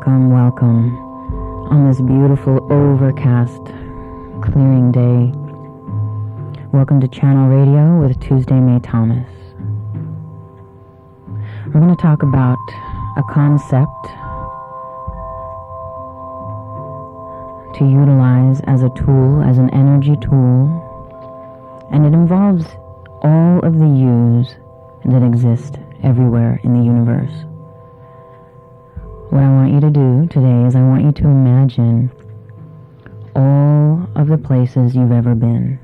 Welcome on this beautiful, overcast, clearing day. Welcome to Channel Radio with Tuesday May Thomas. We're going to talk about a concept to utilize as a tool, as an energy tool, and it involves all of the yous that exist everywhere in the universe. What I want you to do today is I want you to imagine all of the places you've ever been.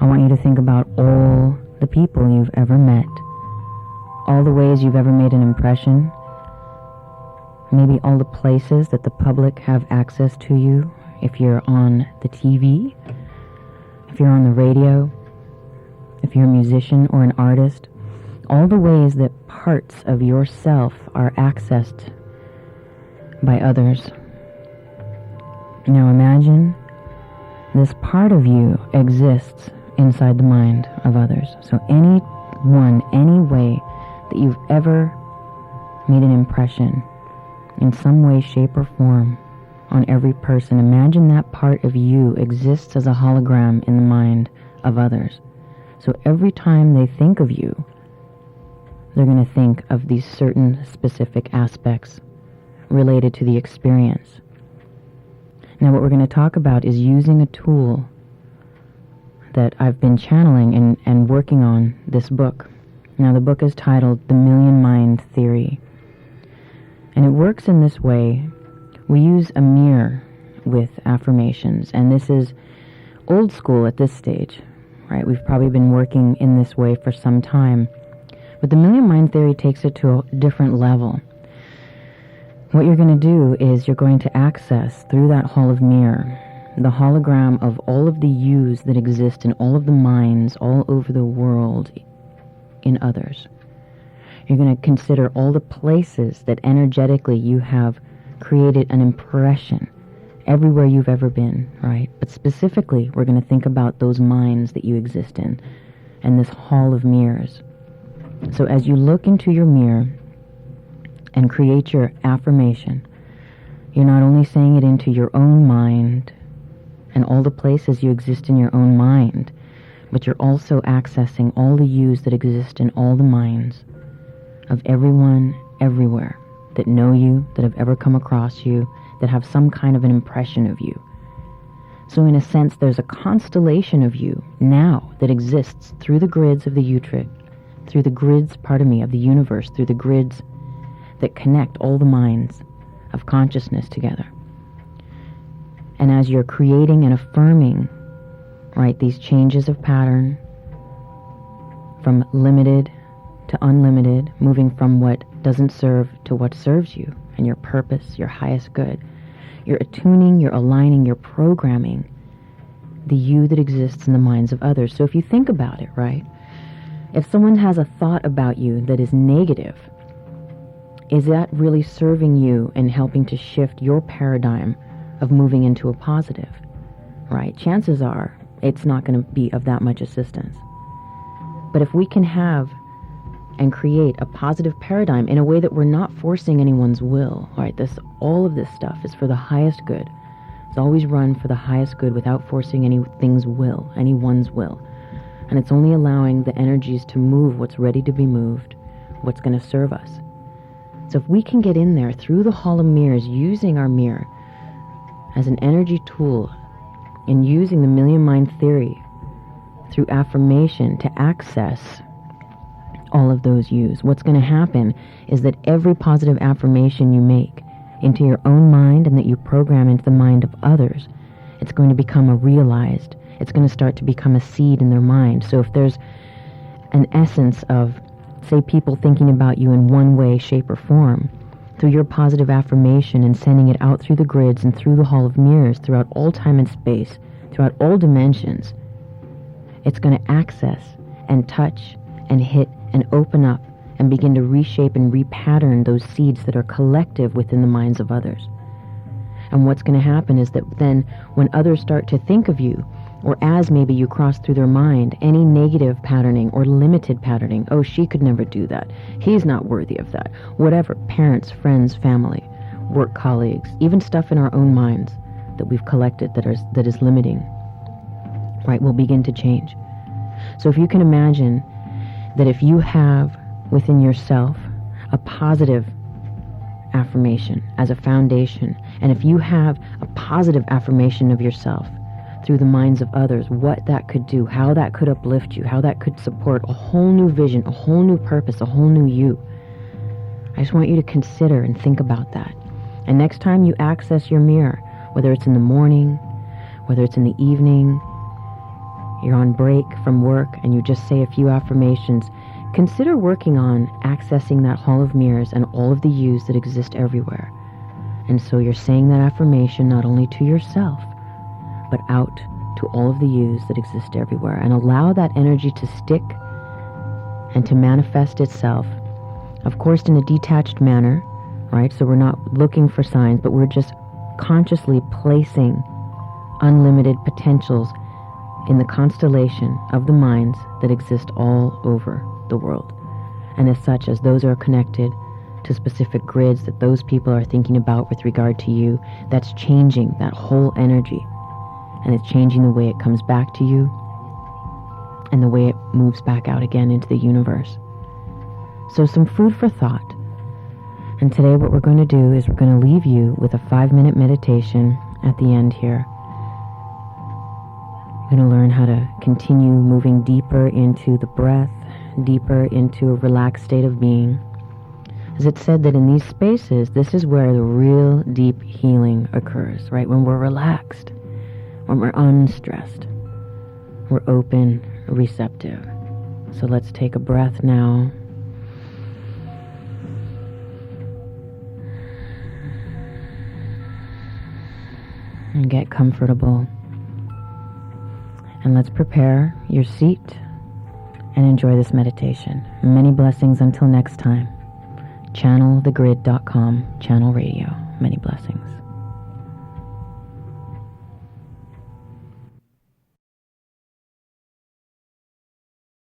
I want you to think about all the people you've ever met, all the ways you've ever made an impression, maybe all the places that the public have access to you, if you're on the TV, if you're on the radio, if you're a musician or an artist, all the ways that parts of yourself are accessed by others. Now imagine this part of you exists inside the mind of others. So any way that you've ever made an impression in some way, shape, or form on every person, imagine that part of you exists as a hologram in the mind of others. So every time they think of you, they're going to think of these certain specific aspects related to the experience. Now what we're going to talk about is using a tool that I've been channeling and working on this book. Now the book is titled The Million Mind Theory. And it works in this way. We use a mirror with affirmations, and this is old school at this stage, right? We've probably been working in this way for some time. But the Million Mind Theory takes it to a different level. What you're going to do is you're going to access through that hall of mirror the hologram of all of the yous that exist in all of the minds all over the world in others. You're going to consider all the places that energetically you have created an impression everywhere you've ever been, right? But specifically, we're going to think about those minds that you exist in and this hall of mirrors. So as you look into your mirror and create your affirmation, you're not only saying it into your own mind and all the places you exist in your own mind, but you're also accessing all the yous that exist in all the minds of everyone, everywhere, that know you, that have ever come across you, that have some kind of an impression of you. So in a sense, there's a constellation of you now that exists through the grids of the Utrecht, through the grids, of the universe, through the grids that connect all the minds of consciousness together. And as you're creating and affirming, right, these changes of pattern from limited to unlimited, moving from what doesn't serve to what serves you and your purpose, your highest good, you're attuning, you're aligning, you're programming the you that exists in the minds of others. So if you think about it, right, if someone has a thought about you that is negative, is that really serving you and helping to shift your paradigm of moving into a positive, right? Chances are it's not going to be of that much assistance. But if we can have and create a positive paradigm in a way that we're not forcing anyone's will, right? All of this stuff is for the highest good. It's always run for the highest good without forcing anyone's will. And it's only allowing the energies to move what's ready to be moved, what's going to serve us. So if we can get in there through the hall of mirrors, using our mirror as an energy tool, and using the Million Mind Theory through affirmation to access all of those yous, what's going to happen is that every positive affirmation you make into your own mind and that you program into the mind of others, it's going to become it's going to start to become a seed in their mind. So if there's an essence of, say, people thinking about you in one way, shape, or form, through your positive affirmation and sending it out through the grids and through the hall of mirrors, throughout all time and space, throughout all dimensions, it's going to access and touch and hit and open up and begin to reshape and repattern those seeds that are collective within the minds of others. And what's going to happen is that then when others start to think of you, or as maybe you cross through their mind, any negative patterning or limited patterning, oh, she could never do that, he's not worthy of that, whatever, parents, friends, family, work colleagues, even stuff in our own minds that we've collected that is limiting, right, will begin to change. So if you can imagine that if you have within yourself a positive affirmation as a foundation, and if you have a positive affirmation of yourself through the minds of others, what that could do, how that could uplift you, how that could support a whole new vision, a whole new purpose, a whole new you. I just want you to consider and think about that. And next time you access your mirror, whether it's in the morning, whether it's in the evening, you're on break from work and you just say a few affirmations, consider working on accessing that hall of mirrors and all of the yous that exist everywhere. And so you're saying that affirmation not only to yourself, but out to all of the yous that exist everywhere. And allow that energy to stick and to manifest itself, of course, in a detached manner, right? So we're not looking for signs, but we're just consciously placing unlimited potentials in the constellation of the minds that exist all over the world. And as such, as those are connected to specific grids that those people are thinking about with regard to you, that's changing that whole energy. And it's changing the way it comes back to you and the way it moves back out again into the universe. So some food for thought. And today what we're going to do is we're going to leave you with a 5-minute meditation at the end here. You're going to learn how to continue moving deeper into the breath, deeper into a relaxed state of being. As it's said that in these spaces, this is where the real deep healing occurs, right? When we're relaxed, when we're unstressed, we're open, receptive. So let's take a breath now. And get comfortable. And let's prepare your seat and enjoy this meditation. Many blessings until next time. ChannelTheGrid.com, Channel Radio. Many blessings.